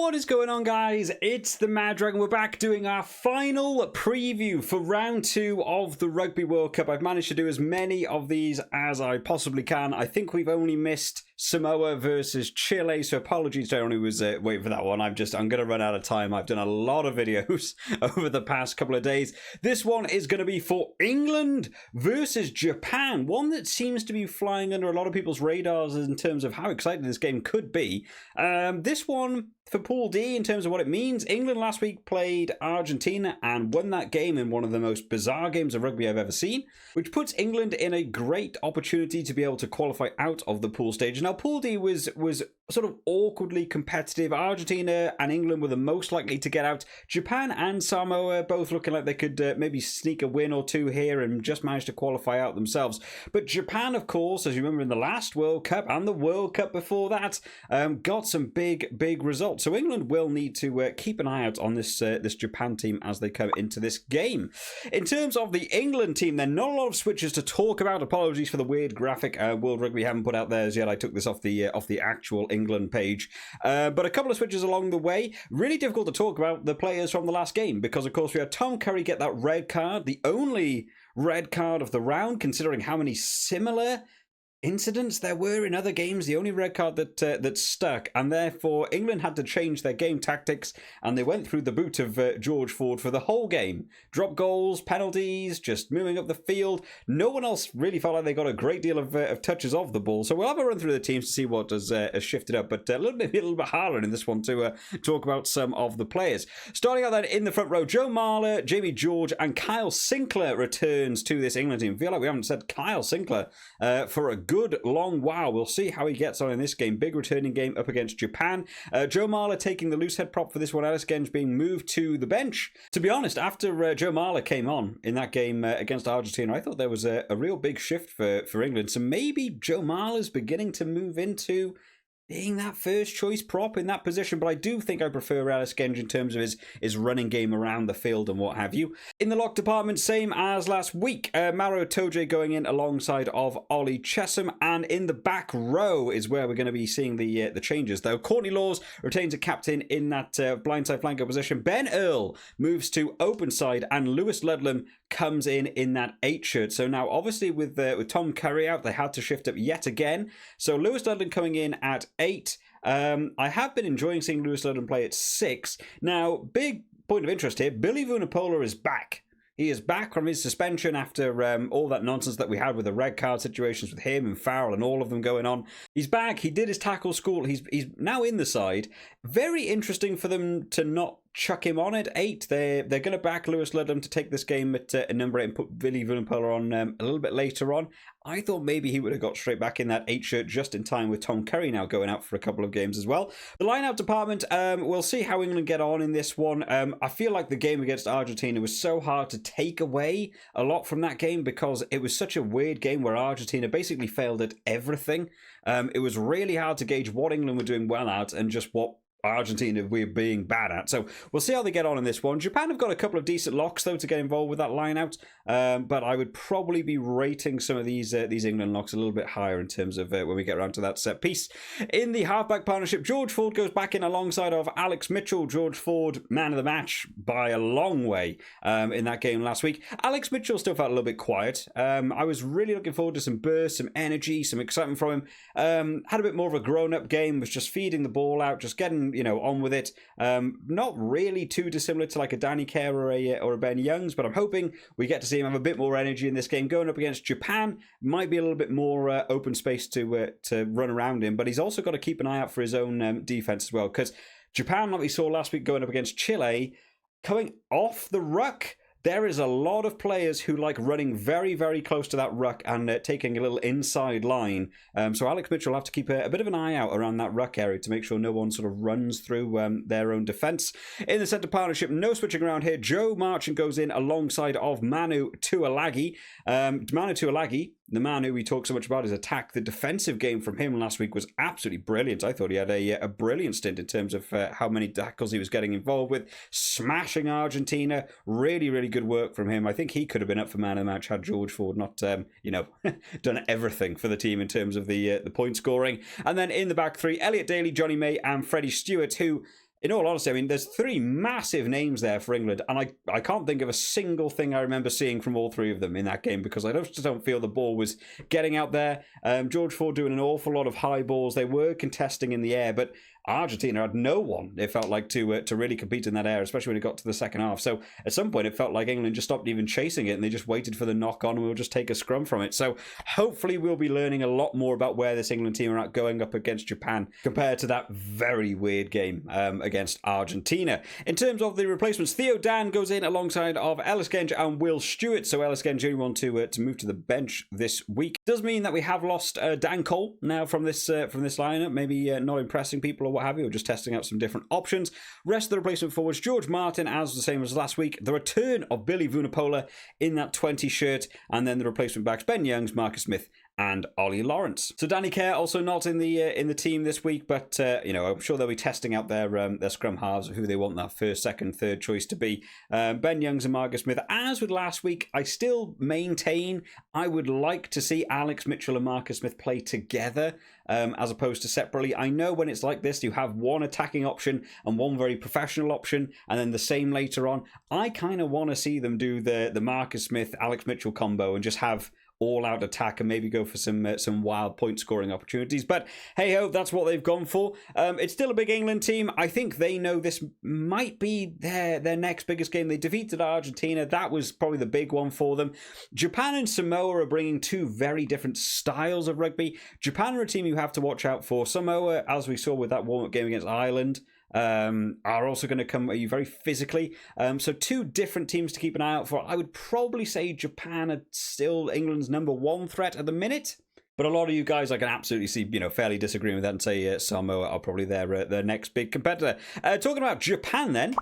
What is going on, guys? It's the Mad Dragon. We're back doing our final preview for round 2 of the Rugby World Cup. I've managed to do as many of these as I possibly can. I think we've only missed Samoa versus Chile, so apologies to anyone who was waiting for that one. I'm going to run out of time. I've done a lot of videos over the past couple of days. This one is going to be for England versus Japan, one that seems to be flying under a lot of people's radars in terms of how exciting this game could be. This one for Pool D, in terms of what it means, England last week played Argentina and won that game in one of the most bizarre games of rugby I've ever seen, which puts England in a great opportunity to be able to qualify out of the pool stage. Now, Pool D was sort of awkwardly competitive. Argentina and England were the most likely to get out. Japan and Samoa both looking like they could maybe sneak a win or two here and just manage to qualify out themselves. But Japan, of course, as you remember in the last World Cup and the World Cup before that, got some big results. So England will need to keep an eye out on this Japan team as they come into this game. In terms of the England team, there are not a lot of switches to talk about. Apologies for the weird graphic World Rugby haven't put out theirs yet. I took this off the actual England page. But a couple of switches along the way. Really difficult to talk about the players from the last game because, of course, we had Tom Curry get that red card, the only red card of the round, considering how many similar incidents there were in other games, the only red card that stuck, and therefore England had to change their game tactics, and they went through the boot of George Ford for the whole game. Drop goals, penalties, just moving up the field. No one else really felt like they got a great deal of touches of the ball, so we'll have a run through the teams to see what has shifted up, but a little bit harder in this one to talk about some of the players. Starting out then in the front row, Joe Marler, Jamie George, and Kyle Sinclair returns to this England team. I feel like we haven't said Kyle Sinclair for a good long while. We'll see how he gets on in this game. Big returning game up against Japan. Joe Marler taking the loose head prop for this one. Alice Genge being moved to the bench. To be honest, after Joe Marler came on in that game against Argentina, I thought there was a real big shift for England. So maybe Joe Marler's beginning to move into being that first choice prop in that position, but I do think I prefer Alice Genge in terms of his running game around the field and what have you. In the lock department, same as last week, Maro Toje going in alongside of Ollie Chesham, and in the back row is where we're going to be seeing the changes, though. Courtney Laws retains a captain in that blindside flanker position. Ben Earl moves to open side, and Lewis Ludlam comes in that 8 shirt. So now, obviously, with Tom Curry out, they had to shift up yet again. So Lewis Ludlam coming in at 8. I have been enjoying seeing Lewis Ludlam play at 6. Now, big point of interest here, Billy Vunipola is back. He is back from his suspension after all that nonsense that we had with the red card situations with him and Farrell and all of them going on. He's back. He did his tackle school. He's now in the side. Very interesting for them to not chuck him on at 8. They're going to back Lewis Ludlam to take this game at number 8 and put Billy Vunipola on a little bit later on. I thought maybe he would have got straight back in that 8 shirt just in time with Tom Curry now going out for a couple of games as well. The line-out department, we'll see how England get on in this one. I feel like the game against Argentina was so hard to take away a lot from that game because it was such a weird game where Argentina basically failed at everything. It was really hard to gauge what England were doing well at and just what Argentina we're being bad at. So we'll see how they get on in this one. Japan have got a couple of decent locks though to get involved with that line out, but I would probably be rating some of these England locks a little bit higher in terms of when we get around to that set piece. In the halfback partnership, George Ford goes back in alongside of Alex Mitchell. George Ford, man of the match by a long way in that game last week. Alex Mitchell still felt a little bit quiet. I was really looking forward to some burst, some energy, some excitement from him. Had a bit more of a grown-up game, was just feeding the ball out, just getting on with it. Not really too dissimilar to like a Danny Kerr or a Ben Youngs, but I'm hoping we get to see him have a bit more energy in this game. Going up against Japan, might be a little bit more open space to run around in, but he's also got to keep an eye out for his own defense as well, because Japan, like we saw last week going up against Chile, coming off the ruck, there is a lot of players who like running very, very close to that ruck and taking a little inside line. So Alex Mitchell will have to keep a bit of an eye out around that ruck area to make sure no one sort of runs through their own defence. In the centre partnership, no switching around here. Joe Marchant goes in alongside of Manu Tuilagi. Manu Tuilagi, the man who we talk so much about his attack, the defensive game from him last week was absolutely brilliant. I thought he had a brilliant stint in terms of how many tackles he was getting involved with, smashing Argentina. Really, really good work from him. I think he could have been up for man of the match had George Ford not, done everything for the team in terms of the point scoring. And then in the back three, Elliot Daly, Johnny May, and Freddie Stewart, who in all honesty, I mean, there's three massive names there for England, and I can't think of a single thing I remember seeing from all three of them in that game, because I just don't feel the ball was getting out there. George Ford doing an awful lot of high balls. They were contesting in the air, but Argentina had no one, it felt like, to really compete in that area, especially when it got to the second half. So at some point, it felt like England just stopped even chasing it, and they just waited for the knock on, and we'll just take a scrum from it. So hopefully we'll be learning a lot more about where this England team are at going up against Japan, compared to that very weird game against Argentina. In terms of the replacements, Theo Dan goes in alongside of Ellis Genge and Will Stewart. So Ellis Genge, only one to move to the bench this week. Does mean that we have lost Dan Cole now from this lineup. Maybe not impressing people or what have you, or just testing out some different options. Rest of the replacement forwards, George Martin, as the same as last week. The return of Billy Vunipola in that 20 shirt, and then the replacement backs, Ben Youngs, Marcus Smith, and Ollie Lawrence. So Danny Kerr also not in the team this week, but I'm sure they'll be testing out their scrum halves, who they want that first, second, third choice to be. Ben Youngs and Marcus Smith. As with last week, I still maintain I would like to see Alex Mitchell and Marcus Smith play together, as opposed to separately. I know when it's like this, you have one attacking option and one very professional option, and then the same later on. I kind of want to see them do the Marcus Smith, Alex Mitchell combo and just have all-out attack and maybe go for some wild point-scoring opportunities. But hey-ho, that's what they've gone for. It's still a big England team. I think they know this might be their next biggest game. They defeated Argentina. That was probably the big one for them. Japan and Samoa are bringing two very different styles of rugby. Japan are a team you have to watch out for. Samoa, as we saw with that warm-up game against Ireland, are also going to come at you very physically. So two different teams to keep an eye out for. I would probably say Japan are still England's number one threat at the minute. But a lot of you guys I can absolutely see, fairly disagreeing with that and say Samoa are probably their next big competitor. Talking about Japan then,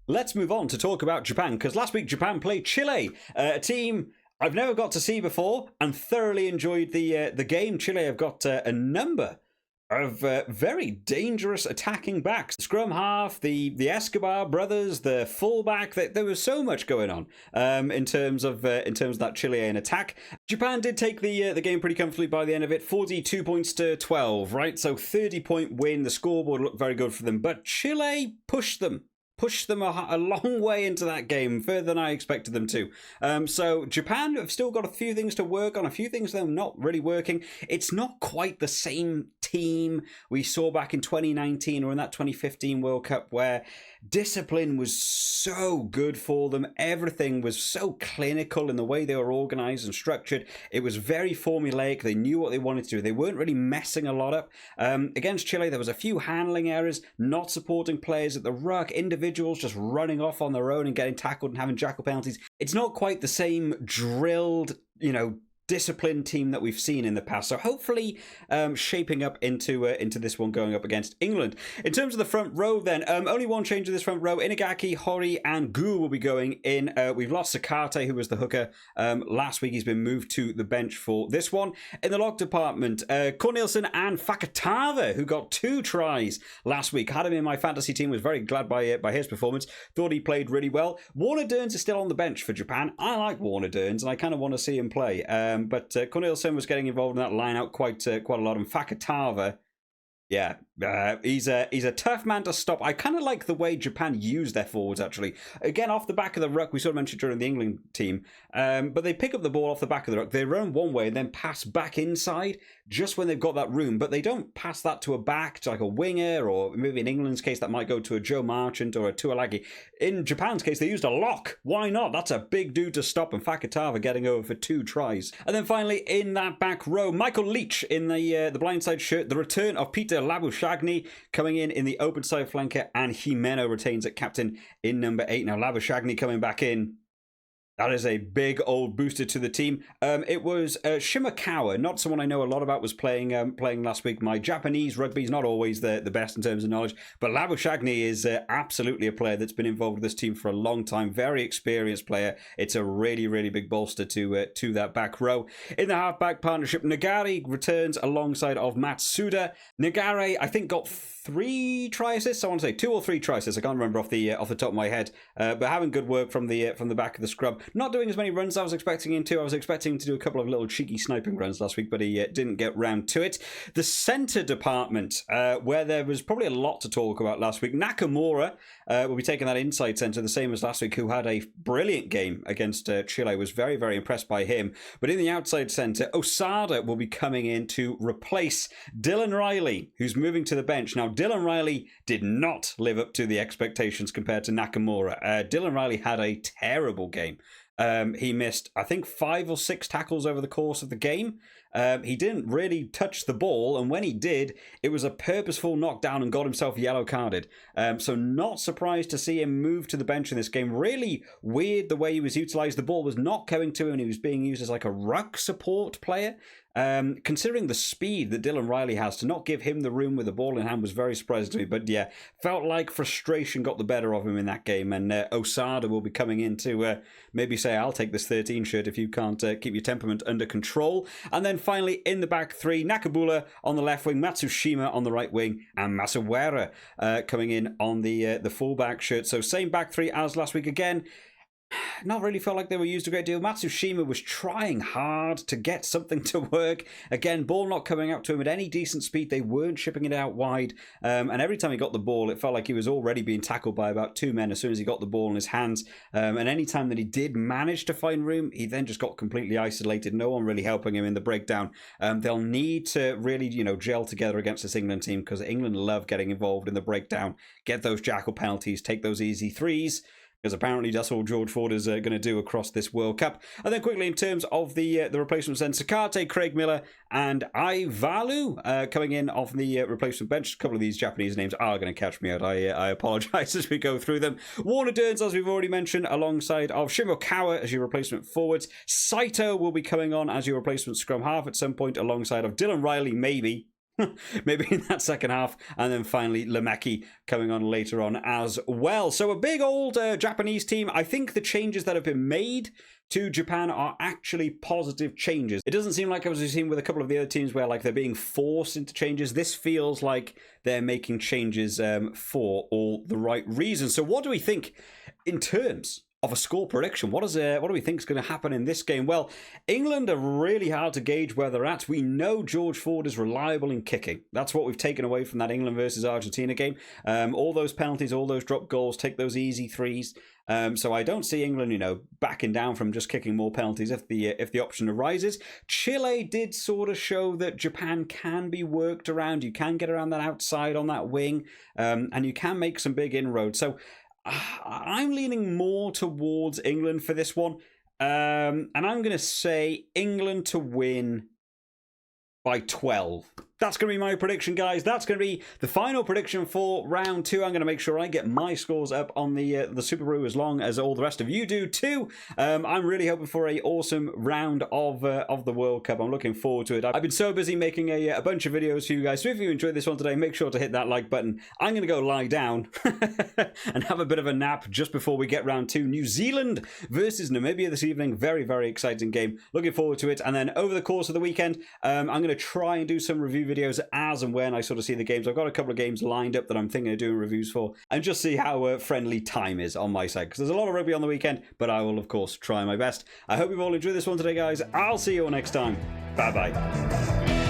let's move on to talk about Japan, because last week Japan played Chile, a team I've never got to see before and thoroughly enjoyed the game. Chile have got a number of very dangerous attacking backs. The scrum half, the Escobar brothers, the fullback. There was so much going on in terms of that Chilean attack. Japan did take the game pretty comfortably by the end of it, 42 points to 12, right? So 30-point win. The scoreboard looked very good for them, but Chile pushed them a long way into that game, further than I expected them to. So Japan have still got a few things to work on, a few things that are not really working. It's not quite the same team we saw back in 2019 or in that 2015 World Cup, where discipline was so good for them. Everything was so clinical in the way they were organised and structured. It was very formulaic. They knew what they wanted to do. They weren't really messing a lot up. Against Chile, there was a few handling errors, not supporting players at the ruck, individuals just running off on their own and getting tackled and having jackal penalties. It's not quite the same drilled, disciplined team that we've seen in the past. So hopefully shaping up into this one going up against England. In terms of the front row then, only one change in this front row. Inagaki, Hori and Gu will be going in. We've lost Sakate, who was the hooker last week. He's been moved to the bench for this one. In the lock department, Cornelsen and Fakatava, who got 2 tries last week. Had him in my fantasy team, was very glad by his performance. Thought he played really well. Warner Dearns is still on the bench for Japan. I like Warner Dearns and I kind of want to see him play. But Cornelsen was getting involved in that line out quite a lot. And Fakatava, yeah, he's a tough man to stop. I kind of like the way Japan use their forwards, actually. Again, off the back of the ruck, we sort of mentioned during the England team, but they pick up the ball off the back of the ruck. They run one way and then pass back inside just when they've got that room, but they don't pass that to a back, to like a winger, or maybe in England's case, that might go to a Joe Marchant or a Tuolagi. In Japan's case, they used a lock. Why not? That's a big dude to stop, and Fakatava getting over for 2 tries. And then finally, in that back row, Michael Leach in the blindside shirt, the return of Peter Labuschagne coming in the open side flanker, and Jimeno retains at captain in number 8. Now, Labuschagne coming back in. That is a big old booster to the team. It was Shimakawa, not someone I know a lot about, was playing last week. My Japanese rugby is not always the best in terms of knowledge, but Labuschagne is absolutely a player that's been involved with this team for a long time. Very experienced player. It's a really, really big bolster to that back row. In the half-back partnership, Nagare returns alongside of Matsuda. Nagare, I think, got 3 try assists. I want to say 2 or 3 try assists. I can't remember off the top of my head. But having good work from the back of the scrum. Not doing as many runs as I was expecting him to. I was expecting him to do a couple of little cheeky sniping runs last week, but he didn't get round to it. The centre department, where there was probably a lot to talk about last week. Nakamura will be taking that inside centre, the same as last week, who had a brilliant game against Chile. Was very, very impressed by him. But in the outside centre, Osada will be coming in to replace Dylan Riley, who's moving to the bench. Now, Dylan Riley did not live up to the expectations compared to Nakamura. Dylan Riley had a terrible game. He missed, I think, 5 or 6 tackles over the course of the game. He didn't really touch the ball, and when he did, it was a purposeful knockdown and got himself yellow carded. So not surprised to see him move to the bench in this game. Really weird the way he was utilised. The ball was not going to him, and he was being used as like a ruck support player. Considering the speed that Dylan Riley has, to not give him the room with the ball in hand was very surprising to me. But yeah, felt like frustration got the better of him in that game. And Osada will be coming in to maybe say, I'll take this 13 shirt if you can't keep your temperament under control. And then finally, in the back 3, Nakabula on the left wing, Matsushima on the right wing, and Masawera coming in on the fullback shirt. So same back 3 as last week again. Not really felt like they were used a great deal. Matsushima was trying hard to get something to work. Again, ball not coming out to him at any decent speed. They weren't shipping it out wide. And every time he got the ball, it felt like he was already being tackled by about 2 men as soon as he got the ball in his hands. And any time that he did manage to find room, he then just got completely isolated. No one really helping him in the breakdown. They'll need to really, gel together against this England team, because England love getting involved in the breakdown, get those jackal penalties, take those easy threes, because apparently that's all George Ford is going to do across this World Cup. And then quickly, in terms of the replacements, then Sakate, Craig Miller, and Ivalu coming in off the replacement bench. A couple of these Japanese names are going to catch me out. I apologise as we go through them. Warner Dearns, as we've already mentioned, alongside of Shimokawa as your replacement forwards. Saito will be coming on as your replacement scrum half at some point, alongside of Dylan Riley, maybe in that second half, and then finally Lemeki coming on later on as well. So a big old Japanese team. I think the changes that have been made to Japan are actually positive changes. It doesn't seem like, as we've seen with a couple of the other teams, where like they're being forced into changes. This feels like they're making changes for all the right reasons. So what do we think in terms of a score prediction? What do we think is going to happen in this game? Well, England are really hard to gauge where they're at. We know George Ford is reliable in kicking. That's what we've taken away from that England versus Argentina game. All those penalties, all those drop goals, take those easy threes. So I don't see England, backing down from just kicking more penalties if the option arises. Chile did sort of show that Japan can be worked around. You can get around that outside on that wing, and you can make some big inroads. So I'm leaning more towards England for this one. And I'm going to say England to win by 12. That's going to be my prediction, guys. That's going to be the final prediction for round 2. I'm going to make sure I get my scores up on the Super Brew as long as all the rest of you do too. I'm really hoping for an awesome round of the World Cup. I'm looking forward to it. I've been so busy making a bunch of videos for you guys. So if you enjoyed this one today, make sure to hit that like button. I'm going to go lie down and have a bit of a nap just before we get round 2. New Zealand versus Namibia this evening. Very, very exciting game. Looking forward to it. And then over the course of the weekend, I'm going to try and do some review videos as and when I sort of see the games. I've got a couple of games lined up that I'm thinking of doing reviews for, and just see how friendly time is on my side, because there's a lot of rugby on the weekend, but I will of course try my best. I hope you've all enjoyed this one today, guys. I'll see you all next time. Bye bye.